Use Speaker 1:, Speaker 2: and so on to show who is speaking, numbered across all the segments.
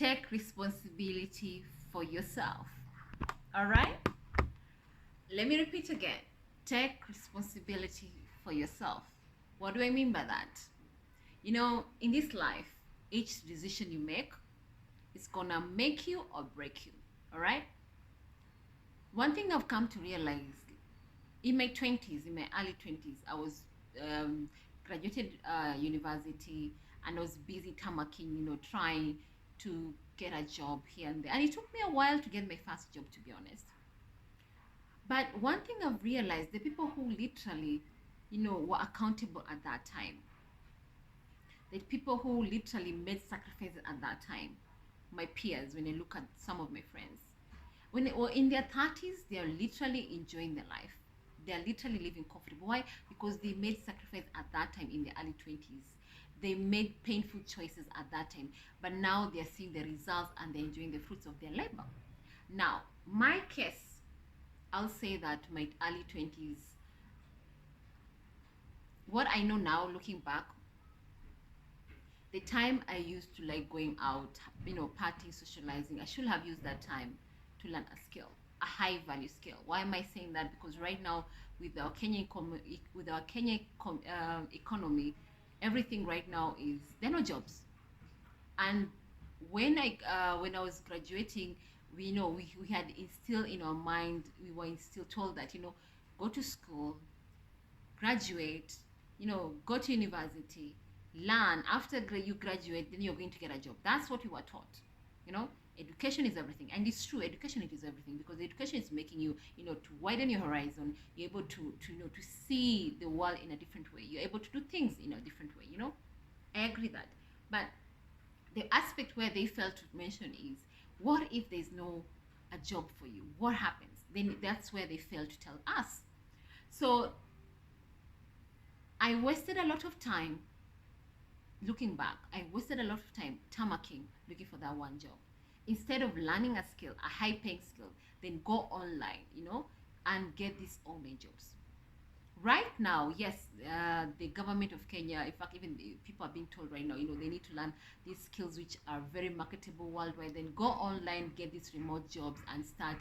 Speaker 1: Take responsibility for yourself. All right? Let me repeat again. Take responsibility for yourself. What do I mean by that? You know, in this life, each decision you make is gonna make you or break you. All right? One thing I've come to realize in my 20s, in my early 20s, I was graduated university, and I was busy tamaking, trying to get a job here and there. And it took me a while to get my first job, to be honest. But one thing I've realized, the people who literally, were accountable at that time, the people who literally made sacrifices at that time, my peers, when I look at some of my friends, when they were in their 30s, they are literally enjoying their life. They are literally living comfortable. Why? Because they made sacrifice at that time in their early 20s. They made painful choices at that time, but now they're seeing the results and they're enjoying the fruits of their labor. Now, my case, I'll say that my early 20s, what I know now looking back, the time I used to like going out, partying, socializing, I should have used that time to learn a skill, a high value skill. Why am I saying that? Because right now, with our economy, everything right now is there are no jobs. And when I was graduating, we had instilled in our mind, we were instilled told that go to school, graduate, go to university, learn. After you graduate, then you're going to get a job. That's what we were taught. You know, education is everything, and it's true. Education it is everything, because education is making you, to widen your horizon. You're able to see the world in a different way. You're able to do things in a different way. I agree that, but the aspect where they failed to mention is, what if there's no a job for you? What happens? Then that's where they fail to tell us. So I wasted a lot of time. Looking back, I wasted a lot of time tamaking, looking for that one job. Instead of learning a skill, a high paying skill, then go online, and get these online jobs. Right now, yes, the government of Kenya, in fact, even the people are being told right now, they need to learn these skills which are very marketable worldwide. Then go online, get these remote jobs, and start,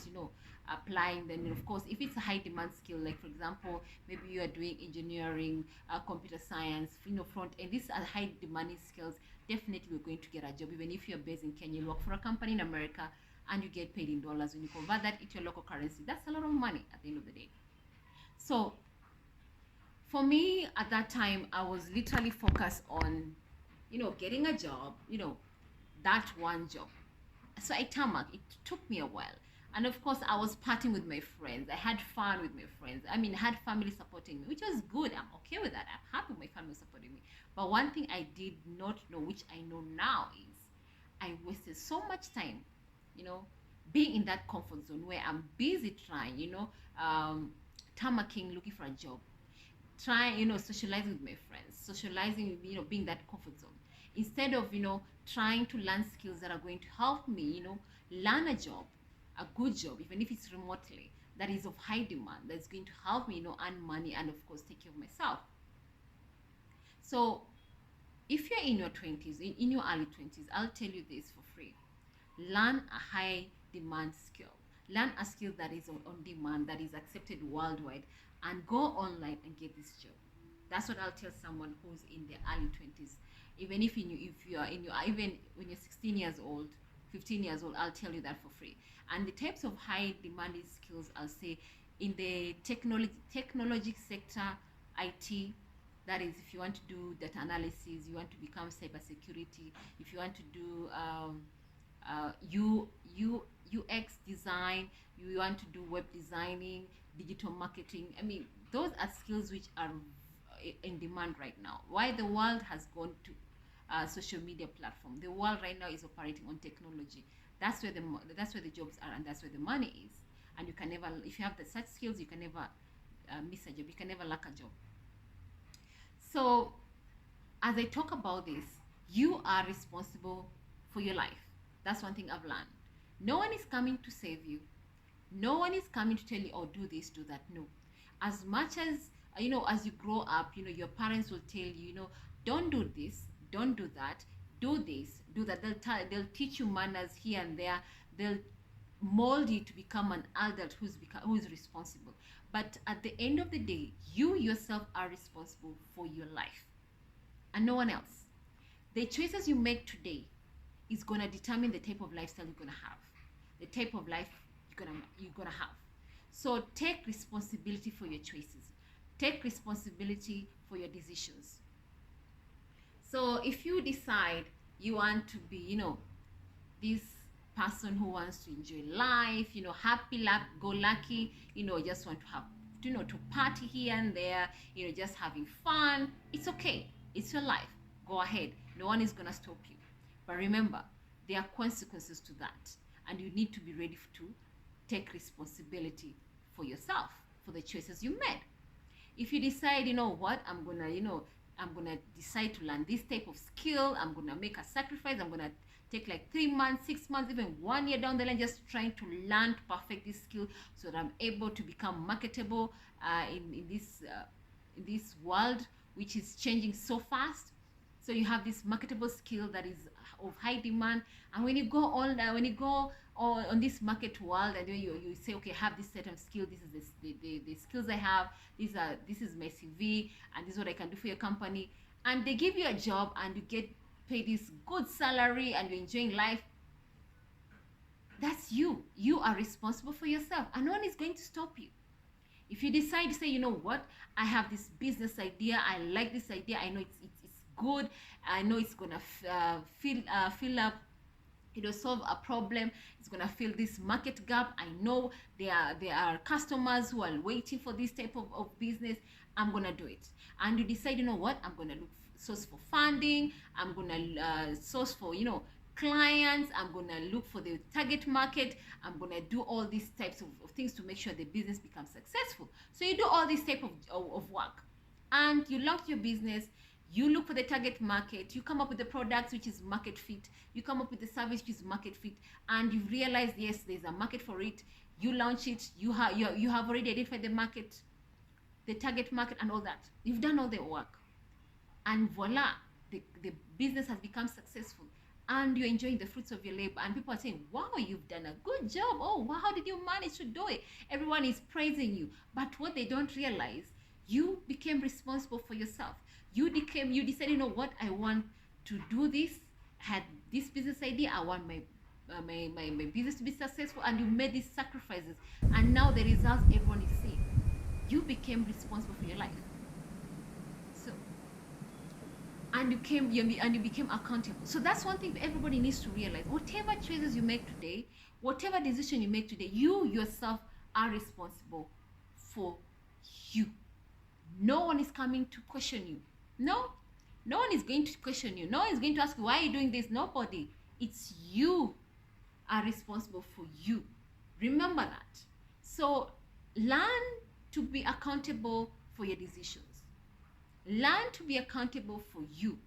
Speaker 1: applying. Then, of course, if it's a high demand skill, like for example, maybe you are doing engineering, computer science, front end, these are high demanding skills. Definitely, we're going to get a job, even if you're based in Kenya, you work for a company in America, and you get paid in dollars. When you convert that into your local currency, that's a lot of money at the end of the day. So for me at that time, I was literally focused on getting a job, that one job. So I tamak, it took me a while. And of course, I was partying with my friends. I had fun with my friends. I mean, I had family supporting me, which was good. I'm okay with that. I'm happy my family supporting me. But one thing I did not know, which I know now, is I wasted so much time, you know being in that comfort zone where I'm busy trying, tamaking, looking for a job, trying, socializing with my friends, socializing, being that comfort zone, instead of, trying to learn skills that are going to help me, learn a job, a good job, even if it's remotely, that is of high demand, that's going to help me, earn money, and of course take care of myself. So if you're in your 20s, in your early 20s, I'll tell you this for free: learn a high demand skill, learn a skill that is on demand, that is accepted worldwide, and go online and get this job. That's what I'll tell someone who's in their early 20s. Even if you are in your, even when you're 16 years old, 15 years old, I'll tell you that for free. And the types of high demanding skills, I'll say, in the technology sector, IT, that is, if you want to do data analysis, you want to become cybersecurity, if you want to do UX design, you want to do web designing, digital marketing. I mean, those are skills which are in demand right now. Why the world has gone to social media platform. The world right now is operating on technology. That's where the jobs are, and that's where the money is. And you can never, if you have the such skills, you can never miss a job. You can never lack a job. So as I talk about this, you are responsible for your life. That's one thing I've learned. No one is coming to save you. No one is coming to tell you, oh, do this, do that. No. As much as, as you grow up, your parents will tell you, don't do this, don't do that, do this, do that. They'll teach you manners here and there. They'll mold you to become an adult who's responsible. But at the end of the day, you yourself are responsible for your life and no one else. The choices you make today is going to determine the type of lifestyle you're going to have, the type of life you're gonna have. So take responsibility for your choices. Take responsibility for your decisions. So if you decide you want to be, this person who wants to enjoy life, happy, go lucky, just want to have, to party here and there, just having fun, it's okay. It's your life. Go ahead. No one is going to stop you. But remember, there are consequences to that. And you need to be ready to take responsibility for yourself, for the choices you made. If you decide, what, I'm gonna decide to learn this type of skill, I'm gonna make a sacrifice, I'm gonna take like 3 months, 6 months, even 1 year down the line, just trying to learn to perfect this skill so that I'm able to become marketable in this world which is changing so fast. So you have this marketable skill that is of high demand, and when you go on this market world, and then you say, okay, I have this certain skill, this is the skills I have, this is my CV, and this is what I can do for your company, and they give you a job and you get paid this good salary and you're enjoying life. That's you are responsible for yourself, and no one is going to stop you. If you decide to say, what, I have this business idea, I like this idea, I know it's good, I know it's gonna fill up, solve a problem, it's gonna fill this market gap, I know there are customers who are waiting for this type of business, I'm gonna do it. And you decide, what, I'm gonna source for funding, I'm gonna source for clients, I'm gonna look for the target market, I'm gonna do all these types of things to make sure the business becomes successful. So you do all this type of work, and you launch your business. You look for the target market, you come up with the products which is market fit, you come up with the service which is market fit, and you realize, yes, there's a market for it. You launch it, you have already identified the market, the target market, and all that. You've done all the work, and voila, the business has become successful, and you're enjoying the fruits of your labor, and people are saying, wow, you've done a good job. Oh, wow, how did you manage to do it? Everyone is praising you. But what they don't realize, you became responsible for yourself. You decided, what, I want to do this. I had this business idea, I want my business to be successful, and you made these sacrifices, and now the results everyone is seeing. You became responsible for your life. So, and you became accountable. So that's one thing everybody needs to realize. Whatever choices you make today, whatever decision you make today, you yourself are responsible for you. No one is coming to question you. No one is going to question you. No one is going to ask you, why are you doing this? Nobody. It's you are responsible for you. Remember that. So learn to be accountable for your decisions. Learn to be accountable for you.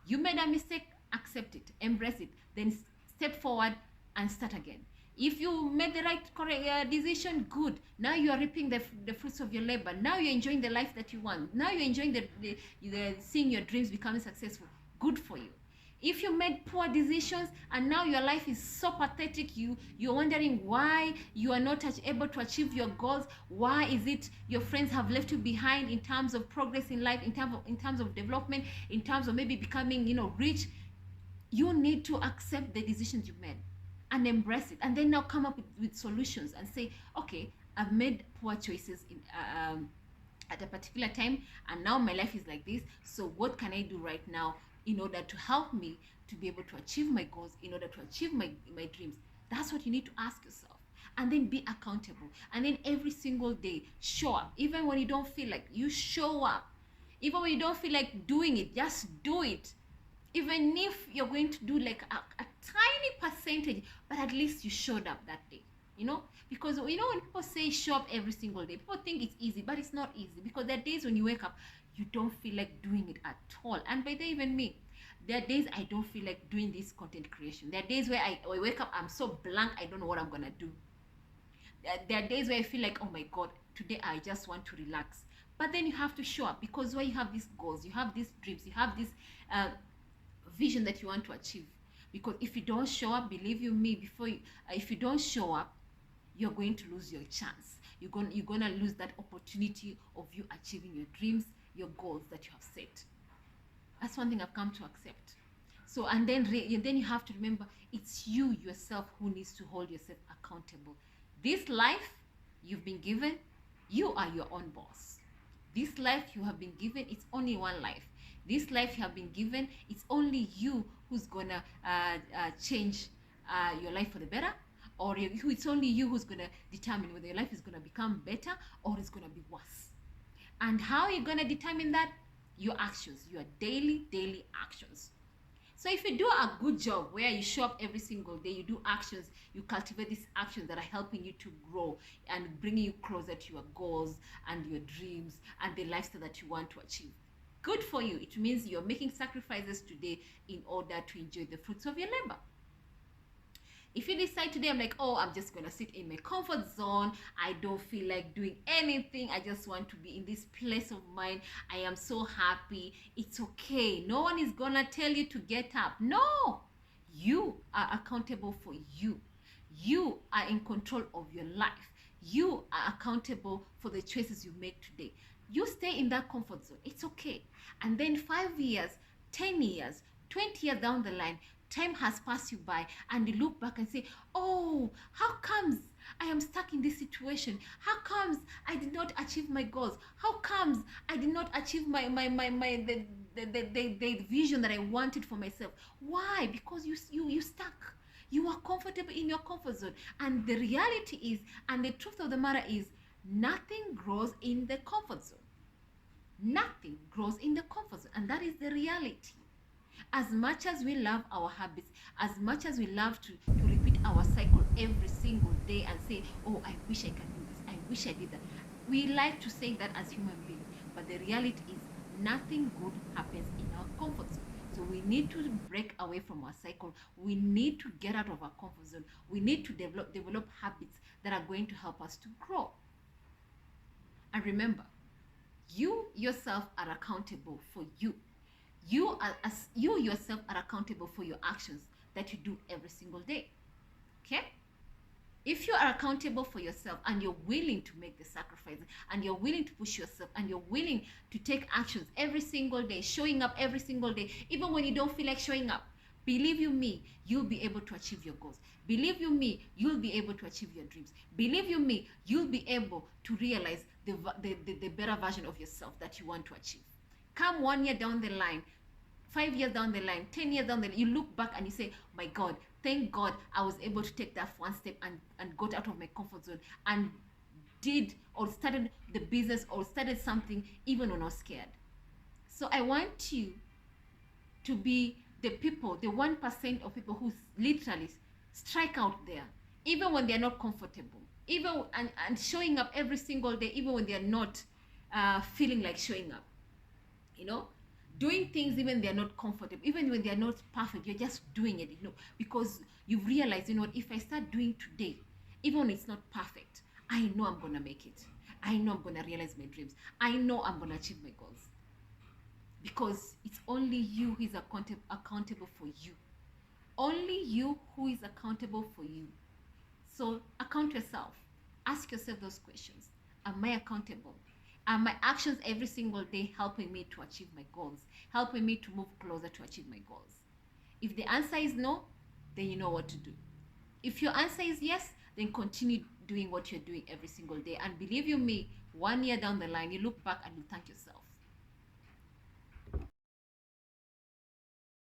Speaker 1: You made a mistake, accept it, embrace it, then step forward and start again. If you made the correct decision, good. Now you are reaping the fruits of your labor. Now you're enjoying the life that you want. Now you're enjoying the seeing your dreams becoming successful. Good for you. If you made poor decisions and now your life is so pathetic, you're wondering why you are not able to achieve your goals. Why is it your friends have left you behind in terms of progress in life, in terms of development, in terms of maybe becoming rich? You need to accept the decisions you made and embrace it, and then now come up with solutions and say, okay, I've made poor choices at a particular time, and now my life is like this. So what can I do right now in order to help me to be able to achieve my goals, in order to achieve my dreams? That's what you need to ask yourself, and then be accountable. And then every single day, show up. Even when you don't feel like, you show up. Even when you don't feel like doing it, just do it. Even if you're going to do like a tiny percentage, but at least you showed up that day, because when people say show up every single day, people think it's easy, but it's not easy, because there are days when you wake up, you don't feel like doing it at all. And by that, even me, there are days I don't feel like doing this content creation. There are days where I wake up, I'm so blank, I don't know what I'm gonna do. There are days where I feel like, oh my God, today I just want to relax. But then you have to show up, because where you have these goals, you have these dreams, you have this vision that you want to achieve. Because if you don't show up, believe you me, if you don't show up, you're going to lose your chance. You're gonna lose that opportunity of you achieving your dreams, your goals that you have set. That's one thing I've come to accept. So, and then you have to remember, it's you yourself who needs to hold yourself accountable. This life you've been given, you are your own boss. This life you have been given, it's only one life. This life you have been given, it's only you who's gonna change your life for the better, or it's only you who's gonna determine whether your life is gonna become better or it's gonna be worse. And how are you gonna determine that? Your actions, your daily actions. So if you do a good job where you show up every single day, you do actions, you cultivate these actions that are helping you to grow and bringing you closer to your goals and your dreams and the lifestyle that you want to achieve, good for you. It means you're making sacrifices today in order to enjoy the fruits of your labor. If you decide today, I'm like, oh, I'm just going to sit in my comfort zone. I don't feel like doing anything. I just want to be in this place of mine. I am so happy. It's okay. No one is going to tell you to get up. No. You are accountable for you. You are in control of your life. You are accountable for the choices you make today. You stay in that comfort zone. It's okay. And then 5 years, 10 years, 20 years down the line, time has passed you by, and you look back and say, oh, how comes I am stuck in this situation? How comes I did not achieve my goals? How comes I did not achieve the vision that I wanted for myself? Why? Because you stuck. You are comfortable in your comfort zone. And the reality is, and the truth of the matter is, nothing grows in the comfort zone. Nothing grows in the comfort zone. And that is the reality. As much as we love our habits, as much as we love to repeat our cycle every single day and say, oh, I wish I can do this, I wish I did that. We like to say that as human beings, but the reality is nothing good happens in our comfort zone. So we need to break away from our cycle. We need to get out of our comfort zone. We need to develop habits that are going to help us to grow. And remember, you yourself are accountable for you. You yourself are accountable for your actions that you do every single day. Okay? If you are accountable for yourself and you're willing to make the sacrifices and you're willing to push yourself and you're willing to take actions every single day, showing up every single day, even when you don't feel like showing up, believe you me, you'll be able to achieve your goals. Believe you me, you'll be able to achieve your dreams. Believe you me, you'll be able to realize the better version of yourself that you want to achieve. Come 1 year down the line, 5 years down the line, 10 years down the line, you look back and you say, my God, thank God I was able to take that one step and got out of my comfort zone and did or started the business or started something even when I was scared. So I want you to be the people, the 1% of people who literally strike out there, even when they're not comfortable, even and showing up every single day, even when they're not feeling like showing up. You know, doing things even they're not comfortable, even when they're not perfect, you're just doing it, because you've realized, if I start doing today, even when it's not perfect, I know I'm gonna make it. I know I'm gonna realize my dreams. I know I'm gonna achieve my goals. Because it's only you who is accountable for you. Only you who is accountable for you. So account yourself. Ask yourself those questions. Am I accountable? Are my actions every single day helping me to achieve my goals? Helping me to move closer to achieve my goals? If the answer is no, then you know what to do. If your answer is yes, then continue doing what you're doing every single day. And believe you me, 1 year down the line, you look back and you thank yourself.